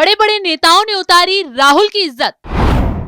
बड़े बड़े नेताओं ने उतारी राहुल की इज्जत।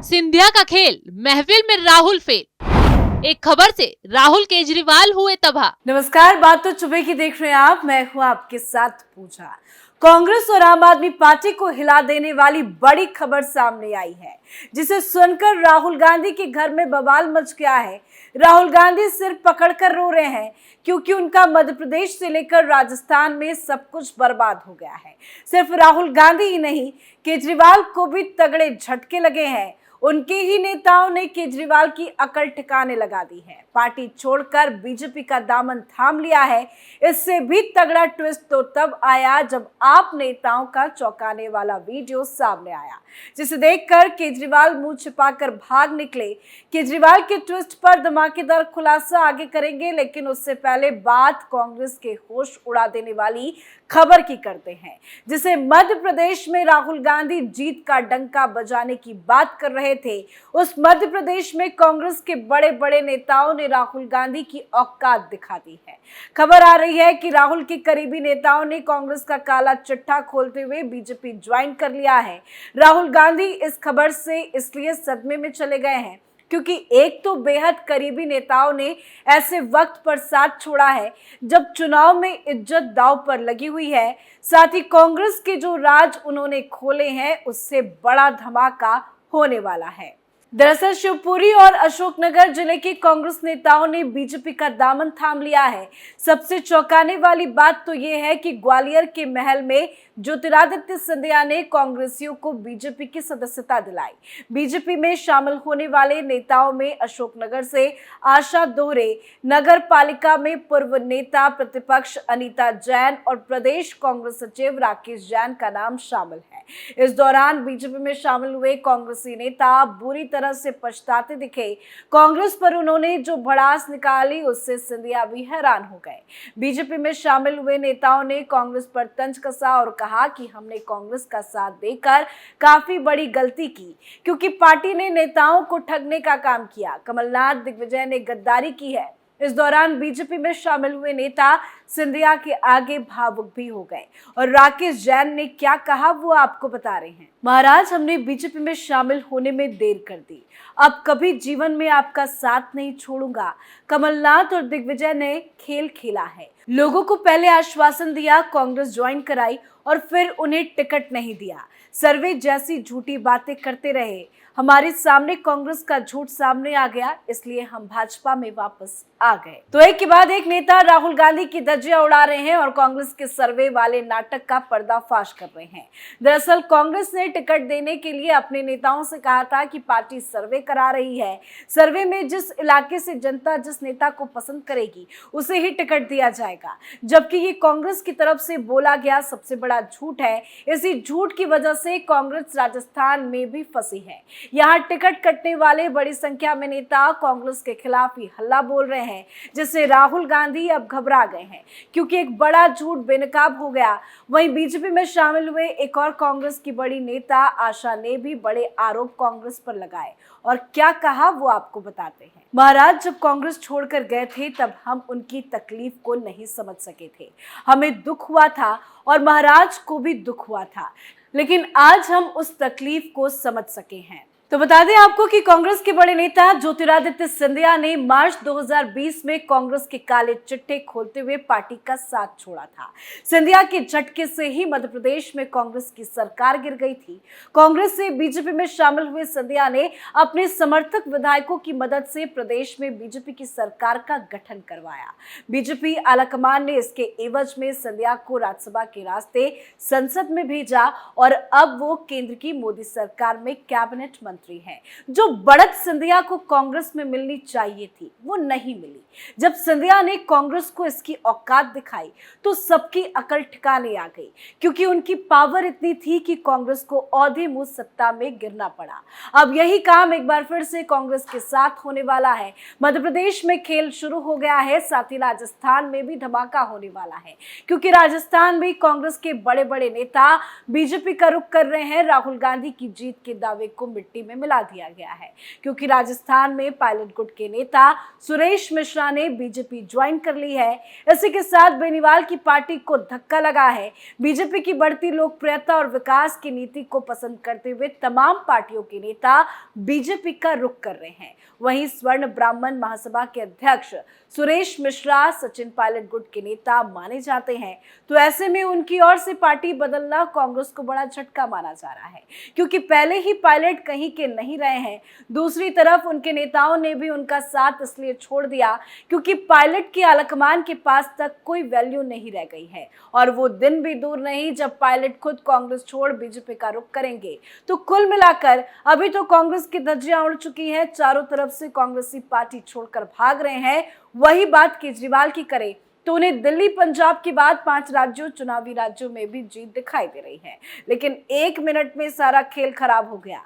सिंधिया का खेल, महफिल में राहुल फेल। एक खबर से राहुल केजरीवाल हुए तबाह। नमस्कार, बात तो सुबह की देख रहे हैं आप। मैं हूं आपके साथ पूजा। कांग्रेस और आम आदमी पार्टी को हिला देने वाली बड़ी खबर सामने आई है, जिसे सुनकर राहुल गांधी के घर में बवाल मच गया है। राहुल गांधी सिर पकड़कर रो रहे हैं क्योंकि उनका मध्य प्रदेश से लेकर राजस्थान में सब कुछ बर्बाद हो गया है। सिर्फ राहुल गांधी ही नहीं, केजरीवाल को भी तगड़े झटके लगे हैं। उनके ही नेताओं ने केजरीवाल की अकल ठिकाने लगा दी है, पार्टी छोड़कर बीजेपी का दामन थाम लिया है। इससे भी तगड़ा ट्विस्ट तो तब आया जब आप नेताओं का चौंकाने वाला वीडियो सामने आया, जिसे देखकर केजरीवाल मुंह छिपाकर भाग निकले। केजरीवाल के ट्विस्ट पर धमाकेदार खुलासा आगे करेंगे, लेकिन उससे पहले बात कांग्रेस के होश उड़ा देने वाली खबर की करते हैं, जिसे मध्य प्रदेश में राहुल गांधी जीत का डंका बजाने की बात कर रहे थे। उस मध्य प्रदेश में कांग्रेस के बड़े बड़े नेताओं ने राहुल गांधी की औकात दिखा दी है। खबर आ रही है कि राहुल के करीबी नेताओं ने कांग्रेस का काला चिट्ठा खोलते हुए बीजेपी ज्वाइन कर लिया है। राहुल गांधी इस खबर से इसलिए सदमे में चले गए हैं क्योंकि एक तो बेहद करीबी नेताओं ने ऐसे वक्त पर साथ छोड़ा है जब चुनाव में इज्जत दांव पर लगी हुई है। साथ ही कांग्रेस के जो राज उन्होंने खोले हैं, उससे बड़ा धमाका होने वाला है। दरअसल शिवपुरी और अशोकनगर जिले के कांग्रेस नेताओं ने बीजेपी का दामन थाम लिया है। सबसे चौंकाने वाली बात तो ये है कि ग्वालियर के महल में ज्योतिरादित्य सिंधिया ने कांग्रेसियों को बीजेपी की सदस्यता दिलाई। बीजेपी में शामिल होने वाले नेताओं में अशोकनगर से आशा दोहरे, नगर पालिका में पूर्व नेता प्रतिपक्ष अनीता जैन और प्रदेश कांग्रेस सचिव राकेश जैन का नाम शामिल है। इस दौरान बीजेपी में शामिल हुए कांग्रेसी नेता बुरी तरह से पछताते दिखे। कांग्रेस पर उन्होंने जो भड़ास निकाली, उससे सिंधिया भी हैरान हो गए। बीजेपी में शामिल हुए नेताओं ने कांग्रेस पर तंज कसा और कहा कि हमने कांग्रेस का साथ देकर काफी बड़ी गलती की, क्योंकि पार्टी ने नेताओं को ठगने का काम किया। कमलनाथ, दिग्विजय ने गद्दारी की है। इस दौरान बीजेपी में शामिल हुए नेता सिंधिया के आगे भावुक भी हो गए और राकेश जैन ने क्या कहा वो आपको बता रहे हैं। महाराज, हमने बीजेपी में शामिल होने में देर कर दी, अब कभी जीवन में आपका साथ नहीं छोड़ूंगा। कमलनाथ और दिग्विजय ने खेल खेला है, लोगों को पहले आश्वासन दिया, कांग्रेस ज्वाइन कराई और फिर उन्हें टिकट नहीं दिया। सर्वे जैसी झूठी बातें करते रहे। हमारे सामने कांग्रेस का झूठ सामने आ गया, इसलिए हम भाजपा में वापस आ गए। तो एक के बाद एक नेता राहुल गांधी की धज्जियां उड़ा रहे हैं और कांग्रेस के सर्वे वाले नाटक का पर्दाफाश कर रहे हैं। दरअसल कांग्रेस ने टिकट देने के लिए अपने नेताओं से कहा था कि पार्टी सर्वे करा रही है, सर्वे में जिस इलाके से जनता जिस नेता को पसंद करेगी उसे ही टिकट दिया जाएगा, जबकि ये कांग्रेस की तरफ से बोला गया सबसे बड़ा झूठ है। इसी झूठ की वजह से कांग्रेस राजस्थान में भी फंसी है। यहाँ टिकट कटने वाले बड़ी संख्या में नेता कांग्रेस के खिलाफ ही हल्ला बोल रहे हैं, जिससे राहुल गांधी अब घबरा गए हैं क्योंकि एक बड़ा झूठ बेनकाब हो गया। वहीं बीजेपी में शामिल हुए एक और कांग्रेस की बड़ी नेता आशा ने भी बड़े आरोप कांग्रेस पर लगाए और क्या कहा वो आपको बताते हैं। महाराज, जब कांग्रेस छोड़कर गए थे तब हम उनकी तकलीफ को नहीं समझ सके थे। हमें दुख हुआ था और महाराज को भी दुख हुआ था, लेकिन आज हम उस तकलीफ को समझ सके हैं। तो बता दें आपको कि कांग्रेस के बड़े नेता ज्योतिरादित्य सिंधिया ने मार्च 2020 में कांग्रेस के काले चिट्ठे खोलते हुए पार्टी का साथ छोड़ा था। सिंधिया के झटके से ही मध्य प्रदेश में कांग्रेस की सरकार गिर गई थी। कांग्रेस से बीजेपी में शामिल हुए सिंधिया ने अपने समर्थक विधायकों की मदद से प्रदेश में बीजेपी की सरकार का गठन करवाया। बीजेपी आलाकमान ने इसके एवज में सिंधिया को राज्यसभा के रास्ते संसद में भेजा और अब वो केंद्र की मोदी सरकार में कैबिनेट मंत्री है। जो बढ़त सिंधिया को कांग्रेस में मिलनी चाहिए थी वो नहीं मिली। जब सिंधिया ने कांग्रेस को इसकी औकात दिखाई तो सबकी अकल ठिकाने आ गई, क्योंकि उनकी पावर इतनी थी कि कांग्रेस को औंधे मुंह सत्ता में गिरना पड़ा। अब यही काम एक बार फिर से कांग्रेस के साथ होने वाला है। मध्य प्रदेश में खेल शुरू हो गया है, साथ ही राजस्थान में भी धमाका होने वाला है, क्योंकि राजस्थान में कांग्रेस के बड़े बड़े नेता बीजेपी का रुख कर रहे हैं। राहुल गांधी की जीत के दावे को मिट्टी में मिला दिया गया है, क्योंकि राजस्थान में पायलट गुट के नेता सुरेश मिश्रा ने बीजेपी ज्वाइन कर ली है। इसी के साथ बेनीवाल की पार्टी को धक्का लगा है। बीजेपी की बढ़ती लोकप्रियता और विकास की नीति को पसंद करते हुए तमाम पार्टियों के नेता बीजेपी का रुख कर रहे हैं। वहीं स्वर्ण ब्राह्मण महासभा के अध्यक्ष सुरेश मिश्रा सचिन पायलट गुट के नेता माने जाते हैं, तो ऐसे में उनकी ओर से पार्टी बदलना कांग्रेस को बड़ा झटका माना जा रहा है, क्योंकि पहले ही पायलट कहीं के नहीं रहे हैं। दूसरी तरफ उनके नेताओं ने भी उनका साथ इसलिए छोड़ दिया क्योंकि पायलट के आलाकमान के पास तक कोई वैल्यू नहीं रह गई है, और वो दिन भी दूर नहीं जब पायलट खुद कांग्रेस छोड़ बीजेपी का रुख करेंगे। तो कुल मिलाकर अभी तो कांग्रेस की धज्जियां उड़ चुकी हैं, चारों तरफ से कांग्रेसी पार्टी छोड़कर भाग रहे हैं। वही बात केजरीवाल की करें तो उन्हें दिल्ली पंजाब के बाद 5 राज्यों चुनावी राज्यों में भी जीत दिखाई दे रही है, लेकिन 1 मिनट में सारा खेल खराब हो गया।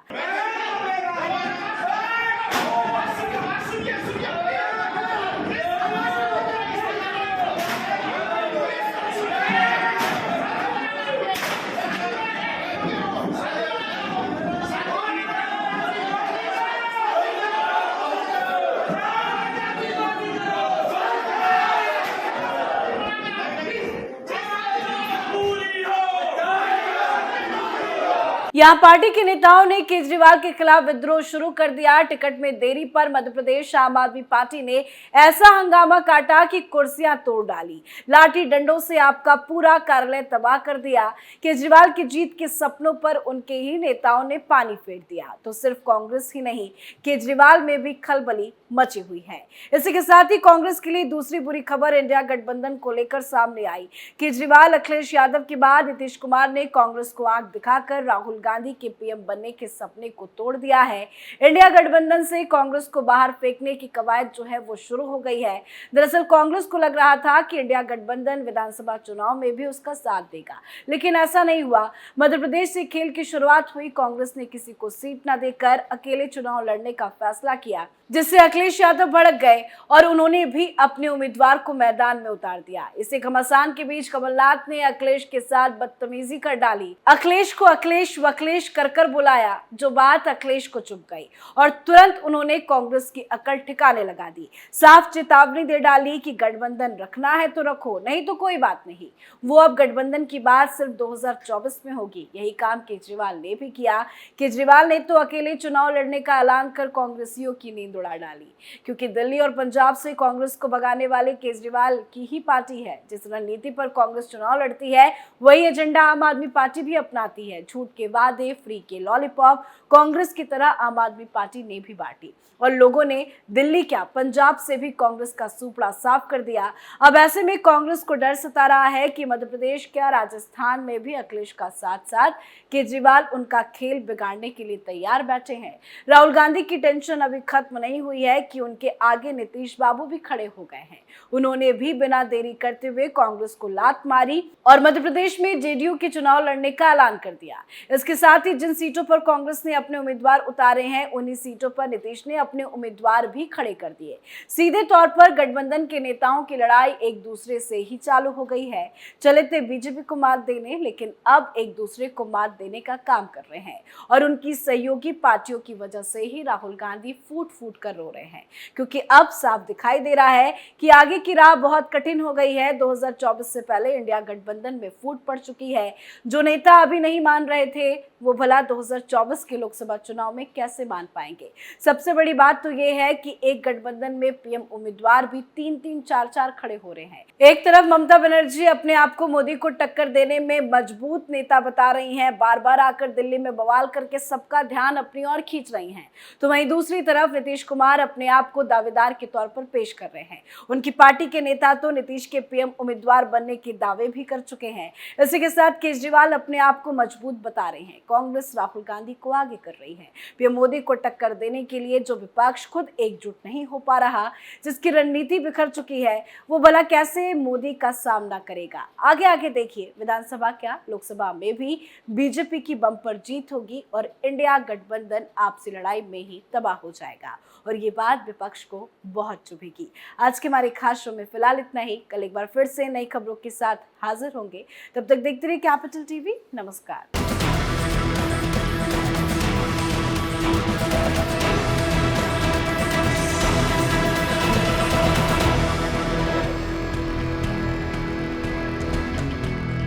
यहाँ पार्टी के नेताओं ने केजरीवाल के खिलाफ विद्रोह शुरू कर दिया। टिकट में देरी पर मध्य प्रदेश आम आदमी पार्टी ने ऐसा हंगामा काटा कि कुर्सियां तोड़ डाली, लाठी डंडों से आपका पूरा कार्यालय तबाह कर दिया। केजरीवाल की जीत के सपनों पर उनके ही नेताओं ने पानी फेर दिया। तो सिर्फ कांग्रेस ही नहीं, केजरीवाल में भी खलबली मची हुई है। इसी के साथ ही कांग्रेस के लिए दूसरी बुरी खबर इंडिया गठबंधन को लेकर सामने आई। केजरीवाल अखिलेश यादव के बाद नीतीश कुमार ने कांग्रेस को आंख दिखाकर राहुल गांधी के पीएम बनने के सपने को तोड़ दिया है। इंडिया गठबंधन से कांग्रेस को बाहर फेंकने की कवायद जो है वो शुरू हो गई है। दरअसल कांग्रेस को लग रहा था कि इंडिया गठबंधन विधानसभा चुनाव में भी उसका साथ देगा, लेकिन ऐसा नहीं हुआ। मध्य प्रदेश से खेल की शुरुआत हुई। कांग्रेस ने किसी को सीट न देकर अकेले चुनाव लड़ने का फैसला किया, जिससे अखिलेश यादव भड़क गए और उन्होंने भी अपने उम्मीदवार को मैदान में उतार दिया। इसी घमासान के बीच कमलनाथ ने अखिलेश के साथ बदतमीजी कर डाली। अखिलेश को अखिलेश वखलेश कर बुलाया, जो बात अखिलेश को चुभ गई और तुरंत उन्होंने कांग्रेस की अकड़ ठिकाने लगा दी। साफ चेतावनी दे डाली कि गठबंधन रखना है तो रखो, नहीं तो कोई बात नहीं। वो अब गठबंधन की बात सिर्फ 2024 में होगी। यही काम केजरीवाल ने भी किया। केजरीवाल ने तो अकेले चुनाव लड़ने का ऐलान कर कांग्रेसियों की नींद उड़ा डाली, क्योंकि दिल्ली और पंजाब से कांग्रेस को भगाने वाले केजरीवाल की ही पार्टी है। जिस रणनीति पर कांग्रेस चुनाव लड़ती है, वही एजेंडा आम आदमी पार्टी भी अपनाती है। झूठ के वादे, फ्री के लॉलीपॉप कांग्रेस की तरह आम आदमी पार्टी ने भी बांटी, और लोगों ने दिल्ली क्या पंजाब से भी कांग्रेस का सूपड़ा साफ कर दिया। अब ऐसे में कांग्रेस को डर सता रहा है कि मध्य प्रदेश क्या राजस्थान में भी अखिलेश का साथ साथ केजरीवाल उनका खेल बिगाड़ने के लिए तैयार बैठे हैं। राहुल गांधी की टेंशन अभी खत्म नहीं हुई है कि उनके आगे नीतीश बाबू भी खड़े हो गए हैं। उन्होंने भी बिना देरी करते हुए कांग्रेस को लात मारी और मध्य प्रदेश में जेडीयू के चुनाव लड़ने का ऐलान कर दिया। इसके साथ ही जिन सीटों पर कांग्रेस ने अपने उम्मीदवार उतारे हैं, उन्हीं सीटों पर नीतीश ने अपने उम्मीदवार भी खड़े कर दिए। सीधे तौर पर गठबंधन के नेताओं की लड़ाई एक दूसरे से ही चालू हो गई है। चले थे बीजेपी को मात देने, लेकिन अब एक दूसरे को मात देने का काम कर रहे हैं, और उनकी सहयोगी पार्टियों की वजह से ही राहुल गांधी फूट फूट कर रो रहे हैं, क्योंकि अब साफ दिखाई दे रहा है कि आगे की राह बहुत कठिन हो गई है। 2024 से पहले इंडिया गठबंधन में फूट पड़ चुकी है। जो नेता अभी नहीं मान रहे थे, वो भला 2024 के लोकसभा चुनाव में कैसे मान पाएंगे। सबसे बड़ी बात तो ये है कि एक गठबंधन में पीएम उम्मीदवार भी 3-3, 4-4 खड़े हो रहे हैं। एक तरफ ममता बनर्जी अपने आप को मोदी को टक्कर देने में मजबूत नेता बता रही हैं, बार बार आकर दिल्ली में बवाल करके सबका ध्यान अपनी ओर खींच रही हैं, तो वहीं दूसरी तरफ नीतीश कुमार अपने आप को दावेदार के तौर पर पेश कर रहे हैं। उनकी पार्टी के नेता तो नीतीश के पीएम उम्मीदवार बनने के दावे भी कर चुके हैं। इसी के साथ केजरीवाल अपने आप को मजबूत बता रहे हैं। कांग्रेस राहुल गांधी को आगे कर रही है। पीएम मोदी को टक्कर देने के लिए जो विपक्ष खुद एकजुट नहीं हो पा रहा, जिसकी रणनीति बिखर चुकी है, वो भला कैसे मोदी का सामना करेगा। आगे आगे देखिए, विधानसभा क्या लोकसभा में भी बीजेपी की बम्पर जीत होगी और इंडिया गठबंधन आपसी लड़ाई में ही तबाह हो जाएगा, और ये बात विपक्ष को बहुत चुभेगी। आज के हमारे खास शो में फिलहाल इतना ही। कल एक बार फिर से नई खबरों के साथ हाजिर होंगे। तब तक देखते रहिए कैपिटल टीवी। नमस्कार।